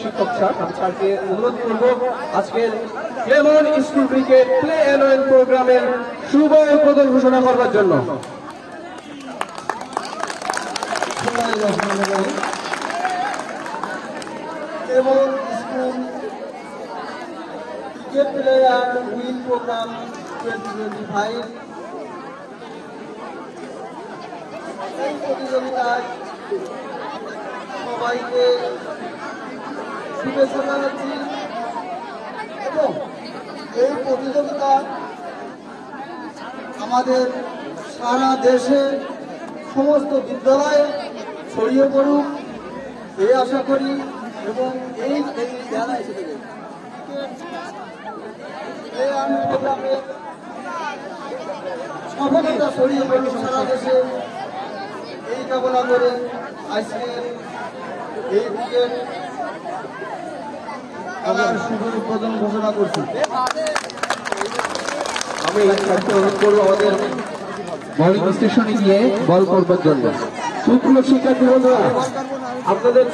শিক্ষক স্যার, আমি স্যারকে অনুরোধ করব আজকের Clemon school cricket play annual প্রোগ্রামের শুভ উদ্বোধন ঘোষণা করবার জন্য। Clemon school cricket player win programme 2025 এই প্রতিযোগিতায় সবাইকে শুভেচ্ছা জানাচ্ছি এবং এই প্রতিযোগিতা আমাদের সারা দেশে সমস্ত বিদ্যালয়ে ছড়িয়ে পড়ুক এই আশা করি এবং এই প্রোগ্রামে সফলতা ছড়িয়ে পড়ুক সারা দেশে এই কামনা করে আজকে এই ক্রিকেট আমার শুভ উদ্বোধন ঘোষণা করছি। আমি স্যারকে অনুরোধ করবো আমাদের বোলিং স্টেশনে গিয়ে বল করবার জন্য। সুপ্রিয় শিক্ষার্থী বন্ধুরা, আপনাদের